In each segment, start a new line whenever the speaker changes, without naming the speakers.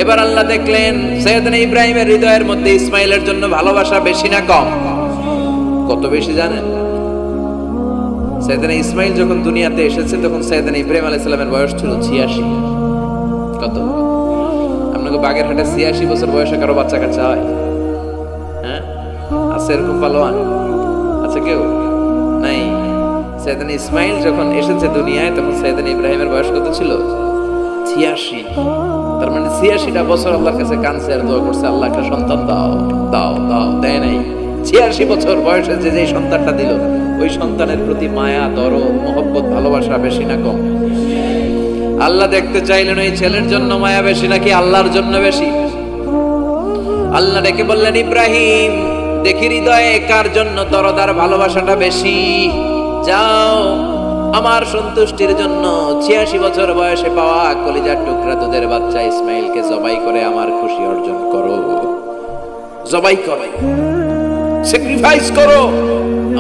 এবার আল্লাহ দেখলেন সাইয়েদনা ইব্রাহিমের হৃদয়ের মধ্যে ইসমাইলের জন্য ভালোবাসা বেশি না কম? কত বেশি জানেন? সাইয়েদনা ইসমাইল যখন দুনিয়াতে এসেছে তখন সাইয়েদনা ইব্রাহিম আলাইহিস সালামের বয়স ছিল 86। কত? আপনাকে বাগেরহাটে 86 বছর বয়সে কারো বাচ্চা কাচ্চা হয়? হ্যাঁ, আছে এরকম পালোয়ান? আছে কেউ? নাই। সাইয়েদনা ইসমাইল যখন এসেছে দুনিয়ায় তখন সাইয়েদনা ইব্রাহিমের বয়স কত ছিল? 86। তার মানে 86টা বছর আল্লাহর কাছে কাঁদছে আর দোয়া করছে, আল্লাহ একটা সন্তান দাও দাও দাও, দেয় নাই। 86 বছর বয়সে যে সন্তানটা দিল, ওই সন্তানের প্রতি মায়া, দরদ, মহব্বত, ভালোবাসা বেশি না কম? আল্লাহ দেখতে চাইলেন ওই ছেলের জন্য মায়া বেশি নাকি আল্লাহর জন্য বেশি? আল্লাহ ডেকে বললেন, ইব্রাহিম দেখি হৃদয়ে কার জন্য দরদ আর ভালোবাসাটা বেশি। যাও আমার সন্তুষ্টির জন্য 86 বছর বয়সে পাওয়া কলিজার টুকরা দুধের বাচ্চা ইসমাইলকে জবাই করে আমার খুশি অর্জন করো। জবাই করো, স্যাক্রিফাইস করো,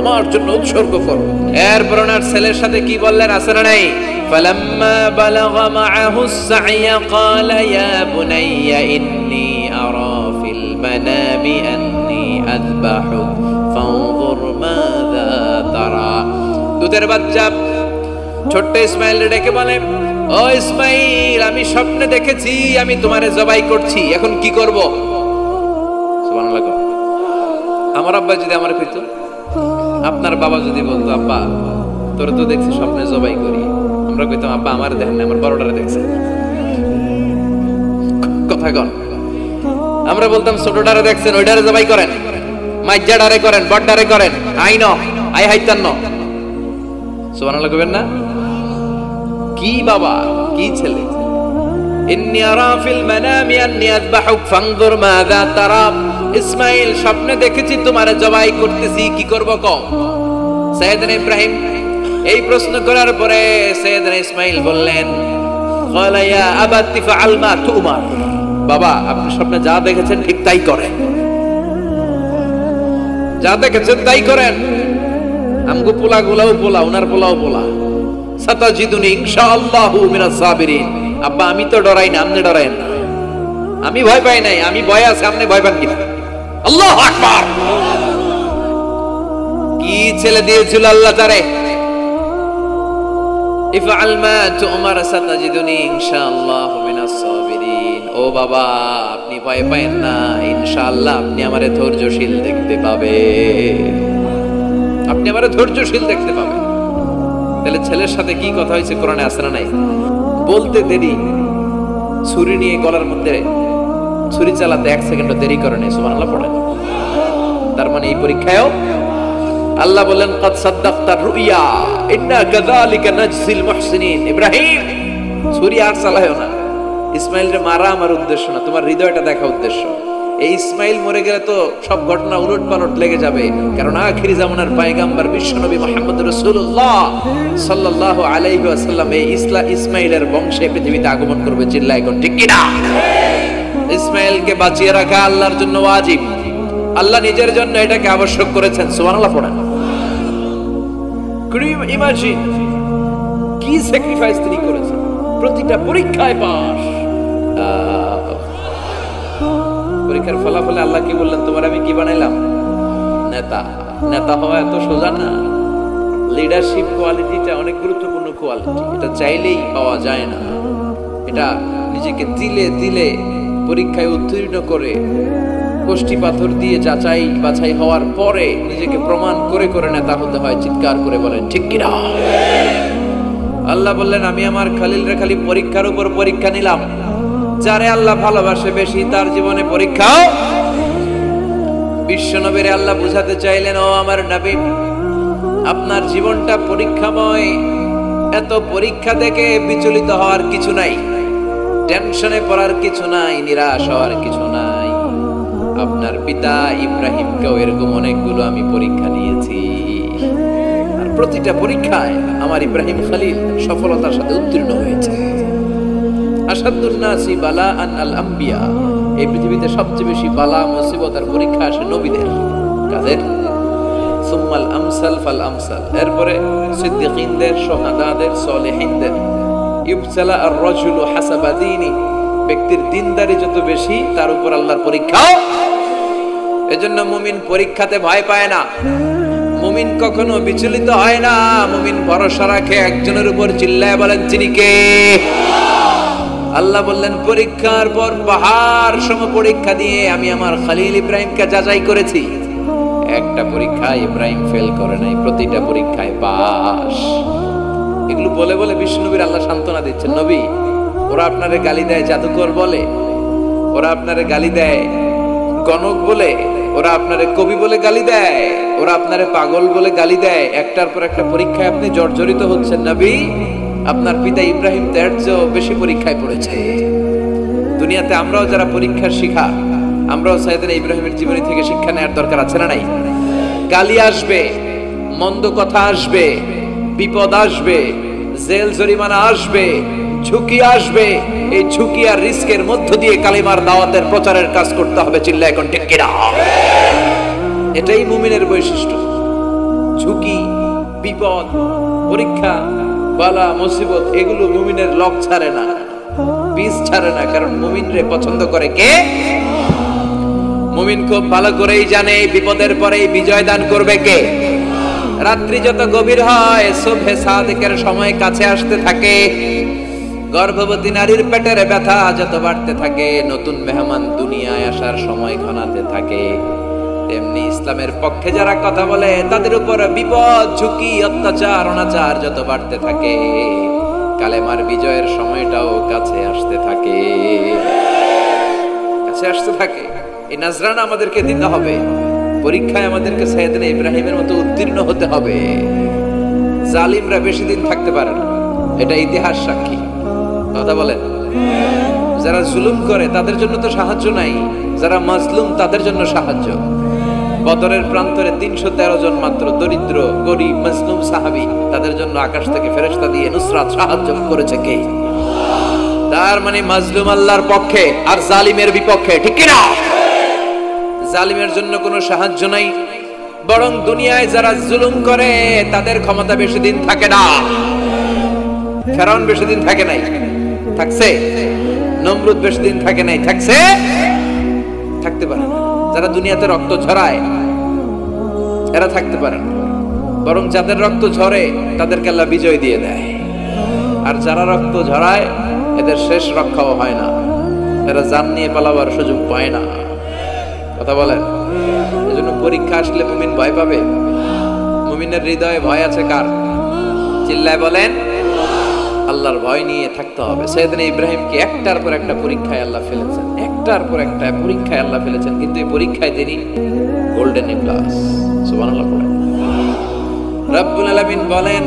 আমার জন্য উৎসর্গ করো। এরপর ওনার ছেলের সাথে কি বললেন আছে না নাই? ফালাম্মা বালাগা মাআহু আস-সা'য়া ক্বালা ইয়া বুনাইয়া ইন্নী আরা ফিল মানামি আন্নী আযবাহুক ফানজুর মাযা তারা। দুধের বাচ্চা ছোট্ট ইসমাইল ডেকে বলে, ও ইসমাইল, আমি স্বপ্নে দেখেছি আমি তোমারে জবাই করছি, এখন কি করব? সুবহানাল্লাহ। আমার আব্বা যদি আমার কইতো, আপনার বাবা যদি বলতো, আব্বা তোরে তো দেখছি স্বপ্নে জবাই করি, আমরা কইতাম, আব্বা আমার দেখেন না, আমার বড়টারে দেখছেন। কথা কন। আমরা বলতাম ছোটটারে দেখছেন, ওইটারে জবাই করেন, মাইজ্জাডারে করেন, বড়ডারে করেন, আইন আই হাইতান্ন। সুবহানাল্লাহ কইবেন না? কি বাবা, কি ছেলে! ইন্নী আরা ফিল মানামি আন্নী আযবাহুক ফানজুর মাযা তারা। ইসমাইল স্বপ্নে দেখেছি তোমারে জবাই করতেছি, কি করব কও? সাইয়েদনা ইব্রাহিম এই প্রশ্ন করার পরে সাইয়েদনা ইসমাইল বললেন, ক্বালা ইয়া আবাতি ফাআল মা তুমার। বাবা আপনি স্বপ্নে যা দেখেছেন ঠিক তাই করেন, যা দেখেছেন তাই করেন। আমগো পোলাগুলাও পোলা, উনার পোলাও পোলা। সাতাজিদুনি ইনশাআল্লাহু মিনাস সাবিরিন। আব্বা আমি তো ডরাই না, আপনি ডরায়েন না। আমি ভয় পাই নাই, আমি ভয় আছে, আপনি ভয় পান কিনা? আল্লাহু আকবার! কি ছেলে দিয়েছিল আল্লাহ তারে! ইফআল মা তুমার সাতাজিদুনি ইনশাআল্লাহু মিনাস সাবিরিন। ও বাবা আপনি ভয় পায়েন না, ইনশাআল্লাহ আপনি আমারে ধৈর্যশীল দেখতে পাবেন, আপনি আমারে ধৈর্যশীল দেখতে পাবেন। তাহলে ছেলের সাথে কি কথা হয়েছে কোরআনে আছে না নাই? বলতে দেরি, ছুরি নিয়ে গলার মধ্যে ছুরি চালাতে 1 সেকেন্ডও দেরি করে নাই। সুবহানাল্লাহ পড়েন। তার মানে এই পরীক্ষায়ও আল্লাহ বলেন, ক্বাদ সাদ্দাকতা রুইয়া ইন্না কাযালিকা নাজজিল মুহসিনিন। ইব্রাহিম ছুরি আর চালায়ও না। ইসমাইলকে মারা আমার উদ্দেশ্য না, তোমার হৃদয়টা দেখা উদ্দেশ্য। এই ইসমাইল মরে গেলে তো সব ঘটনা উলট পালট লেগে যাবে, কারণ আখিরি জামানার পয়গম্বর বিশ্বনবী মুহাম্মদ রাসূলুল্লাহ সাল্লাল্লাহু আলাইহি ওয়াসাল্লাম এই ইসমাইলের বংশে পৃথিবীতে আগমন করবে। চিল্লায় কোন ঠিক কিনা? ইসমাইলকে বাঁচিয়ে রাখা আল্লাহর জন্য ওয়াজিব, আল্লাহ নিজের জন্য এটাকে আবশ্যক করেছেন। সুবহানাল্লাহ পড়েন। Could you imagine কি স্যাক্রিফাইস তিনি করেছেন? প্রতিটা পরীক্ষায় পাস। পরীক্ষার ফলাফলে আল্লাহ কি বললেন? তোমার আমি কি বানাইলাম? নেতা। নেতা হওয়া এত সোজা না। লিডারশিপ কোয়ালিটিটা অনেক গুরুত্বপূর্ণ কোয়ালিটি, এটা চাইলেই পাওয়া যায় না। এটা নিজেকে দিলে দিলে পরীক্ষায় উত্তীর্ণ করে কষ্টি পাথর দিয়ে যাচাই বাছাই হওয়ার পরে নিজেকে প্রমাণ করে করে নেতা হতে হয়। চিৎকার করে বলেন ঠিক কিনা? আল্লাহ বললেন, আমি আমার খলিলরে খালি পরীক্ষার উপর পরীক্ষা নিলাম। যারে আল্লাহ ভালোবাসে বেশি তার জীবনে পরীক্ষাও। বিশ্বনবীরে আল্লাহ বুঝাতে চাইলেন, ও আমার নবী, আপনার জীবনটা পরীক্ষাময়। এত পরীক্ষা দেখে বিচলিত হওয়ার কিছু নাই, টেনশনে পড়ার কিছু নাই, নিরাশ হওয়ার কিছু নাই। আপনার পিতা ইব্রাহিমকেও এরকম অনেকগুলো আমি পরীক্ষা নিয়েছি, আর প্রতিটা পরীক্ষায় আমার ইব্রাহিম খলিল সফলতার সাথে উত্তীর্ণ হয়েছে। আসাদুন নাসি বালাআন আল আম্বিয়া। এই পৃথিবীতে সবচেয়ে বেশি বালা মুসিবত আর পরীক্ষা আসে নবীদের। কাদের? সুম্মাল আমসাল ফাল আমসাল। এরপরে সিদ্দিকীনদের, শুহাদাদের, সালেহিনদের। ইবতালা আর রাজুলু হাসাবা দীনি। ব্যক্তির দিনদারি যত বেশি তার উপর আল্লাহর পরীক্ষাও। এজন্য মুমিন পরীক্ষাতে ভয় পায় না, মুমিন কখনো বিচলিত হয় না, মুমিন ভরসা রাখে একজনের উপর। চিল্লায় বলেন তিনি কে? আল্লাহ বললেন পরীক্ষার পর পাহাড় সম পরীক্ষা দিয়ে আমি আমার খলিল ইব্রাহিমকে যাচাই করেছি। একটা পরীক্ষায় ইব্রাহিম ফেল করে নাই, প্রতিটা পরীক্ষায় পাস। এগুলো বলে বলে বিষ্ণুনবীর আল্লাহ সান্ত্বনা দিচ্ছেন, নবী ওরা আপনারে গালি দেয় জাদুকর বলে, ওরা আপনারে গালি দেয় গণক বলে, ওরা আপনারে কবি বলে গালি দেয়, ওরা আপনারে পাগল বলে গালি দেয়, একটার পর একটা পরীক্ষায় আপনি জর্জরিত হচ্ছেন। নবী আপনার পিতা ইব্রাহিম তার চেয়েও বেশি পরীক্ষায় পড়েছে। দুনিয়াতে আমরাও যারা পরীক্ষার শিখা, আমরাও সাইয়েদনা ইব্রাহিমের জীবনী থেকে শিক্ষা নেওয়ার দরকার আছে না নাই? গালি আসবে, মন্দ কথা আসবে, বিপদ আসবে, জেল জরিমানা আসবে, ঝুঁকি আসবে। এই ঝুঁকি আর রিস্কের মধ্য দিয়ে কালিমার দাওয়াতের প্রচারের কাজ করতে হবে। চিল্লা এখন ঠিক কিনা? এটাই মুমিনের বৈশিষ্ট্য। ঝুঁকি, বিপদ, পরীক্ষা, বালা, মুসিবত এগুলো মুমিনের লক ছাড়ে না, পিস ছাড়ে না। কারণ মুমিনরে পছন্দ করে কে? মুমিন খুব ভালো করেই জানে বিপদের পরে বিজয় দান করবে কে। রাত্রি যত গভীর হয় সুবহে সাদিকের সময় কাছে আসতে থাকে, গর্ভবতী নারীর পেটের ব্যথা যত বাড়তে থাকে, নতুন মেহমান দুনিয়ায় আসার সময় ঘনাতে থাকে, তেমনি ইসলামের পক্ষে যারা কথা বলে তাদের উপর বিপদ, ঝুঁকি, অত্যাচার, অনাচার যত বাড়তে থাকে, কালেমার বিজয়ের সময়টাও কাছে আসতে থাকে, কাছে আসতে থাকে। এই নাজরানা আমাদেরকে দিতে হবে। পরীক্ষায় আমাদেরকে সাইয়েদনা ইব্রাহিমের মতো উত্তীর্ণ হতে হবে। জালিমরা বেশি দিন থাকতে পারে না, এটা ইতিহাস সাক্ষী। কথা বলেন, যারা জুলুম করে তাদের জন্য তো সাহায্য নাই, যারা মাজলুম তাদের জন্য সাহায্য। বদরের প্রান্তরে 313 জন মাত্র দরিদ্র, গরিব, মাজলুম সাহাবী, তাদের জন্য আকাশ থেকে ফেরেশতা দিয়ে নুসরাত সাহায্য করেছে কে? তার মানে মাজলুম আল্লাহর পক্ষে আর জালিমের বিপক্ষে, ঠিক কি না? জালিমের জন্য কোনো সাহায্য নাই, বরং দুনিয়ায় যারা জুলুম করে তাদের ক্ষমতা বেশি দিন থাকে না। ফেরাউন বেশি দিন থাকে নাই, থাকছে? নমরুদ বেশি দিন থাকে নাই, থাকছে? থাকতে পারে না। যারা দুনিয়াতে রক্ত ঝরায় এরা থাকতে পারে না, বরং যাদের রক্ত ঝরে তাদেরকে আল্লাহ বিজয় দিয়ে দেয়। আর যারা রক্ত ঝরায় এদের শেষ রক্ষাও হয় না, এরা জান নিয়ে পালাবার সুযোগ পায় না। কথা বলেন, এজন্য পরীক্ষা আসলে মুমিন ভয় পাবে। মুমিনের হৃদয়ে ভয় আছে কার? চিল্লায় বলেন, আল্লাহর ভয় নিয়ে থাকতে হবে। সাইয়েদনা ইব্রাহিমকে একটার পর একটা পরীক্ষায় আল্লাহ ফেলেছেন, একটার পর একটা পরীক্ষায় আল্লাহ ফেলেছেন, কিন্তু এই পরীক্ষায় তিনি গোল্ডেন এ প্লাস। সুবহানাল্লাহ পড়েন। রব্বুল আলামিন বলেন,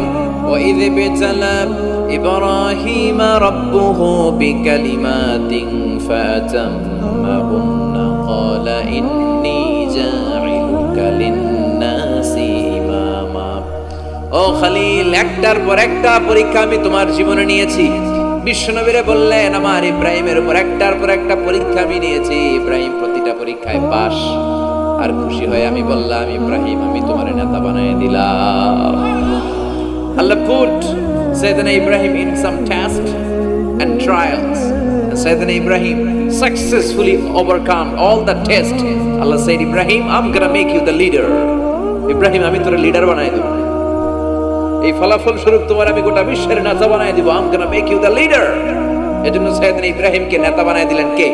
ওয়া ইয বিতালা ইব্রাহিমা রাব্বুহু বিকালিমাতিন ফাতাম্মাহুন্না ক্বালা ইন্নী জাঈলুকা লিন-নাসি ইমামা। ও খলিল, একটার পর একটা পরীক্ষা আমি তোমার জীবনে নিয়েছি। বিশ্বনবীরে বললেন আমার ইব্রাহিমের উপর একটার পর একটা পরীক্ষা আমি নিয়েছি, ইব্রাহিম প্রতিটা পরীক্ষায় পাস। আর খুশি হয়ে আমি বললাম, ইব্রাহিম আমি তোমার নেতা বানিয়ে দিলাম। আল্লাহ put Sayyidina Ibrahim in some tests and trials, and Sayyidina Ibrahim successfully overcome all the tests. Allah said, Ibrahim, I'm gonna make you the leader. Ibrahim, আমি তোর লিডার বানাই দেব। এই ফলাফল স্বরূপ তোমার আমি গোটা বিশ্বের নেতা বানাই দিব। I'm gonna make you the leader. এজন্য সাইয়েদনা ইব্রাহিমকে নেতা বানাই দিলেন কে?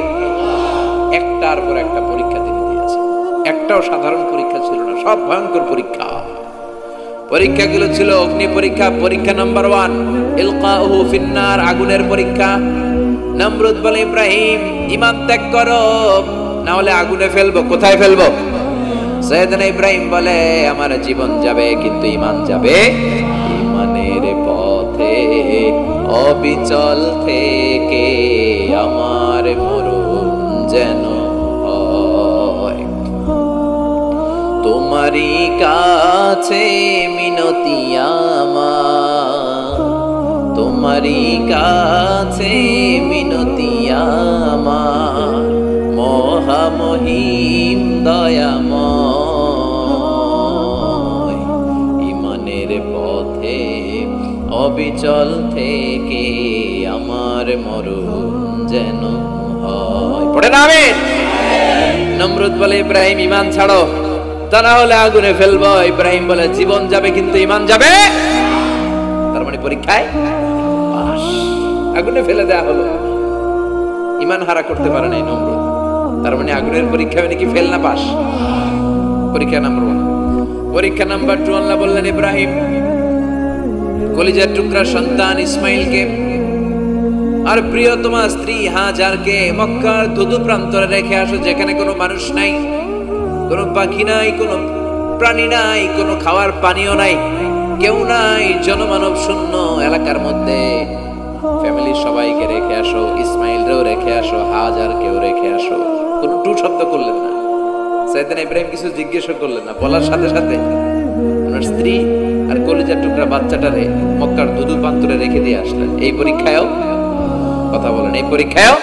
একটার পর একটা পরীক্ষা তিনি দিয়েছেন। একটাও সাধারণ পরীক্ষা ছিল না, সব ভয়ঙ্কর পরীক্ষা। পরীক্ষাগুলো ছিল অগ্নি পরীক্ষা, পরীক্ষা নাম্বার 1 ইলকাউহু ফিন্নার, আগুনের পরীক্ষা। নমরুদ বলে, ইব্রাহিম ঈমান ত্যাগ করো, না হলে আগুনে ফেলবো। কোথায় ফেলবো? সাইয়েদনা ইব্রাহিম বলে, আমার জীবন যাবে কিন্তু ঈমান যাবে। ঈমানের পথে অবিচল থেকে আমার মরণ যেন হয়। তোমারই কাছে মিনতি আমার, তোমারই কাছে মিনতি আমার, মহামহিম দয়াময়। ঈমানের পথে অবিচল থেকে আমার মরণ যেন নমরুদ বলে ইব্রাহিম ঈমান ছাড়ো, তা না হলে আগুনে ফেলবো। ইব্রাহিম বলে জীবন যাবে কিন্তু ঈমান যাবে। তার মানে পরীক্ষায় পাস, আগুনে ফেলে দেয়া হলো। ঈমান হারা করতে পারে নাই নমরুদ। তার মানে আগুনের পরীক্ষা নাকি ফেল না পাস? পরীক্ষা নাম্বার 1। পরীক্ষা নাম্বার 2 আল্লাহ বললেন ইব্রাহিম কলিজার টুকরা সন্তান ইসমাইলকে আর প্রিয়তমা স্ত্রী হাজারকে মক্কার ধুধু প্রান্তরে রেখে আসো, যেখানে কোনো মানুষ নাই, কোনো পাখি নাই, কোনো প্রাণী নাই, কোনো খাওয়ার পানিও নাই, কেউ নাই, জনমানব শূন্য এলাকার মধ্যে। ফ্যামিলির সবাইকে রেখে আসো, ইসমাইলরেও রেখে আসো, হাজারকেও রেখে আসো। কোনো টু শব্দ করলেন না। সাইয়েদনা ইব্রাহিম কিছু জিজ্ঞেসও করলেন না, বলার সাথে সাথে ওনার স্ত্রী আর কলিজার টুকরা বাচ্চাটারে মক্কার ধুধু প্রান্তরে রেখে দিয়ে আসলেন। এই পরীক্ষায়ও কথা বলেন, এই পরীক্ষায়ও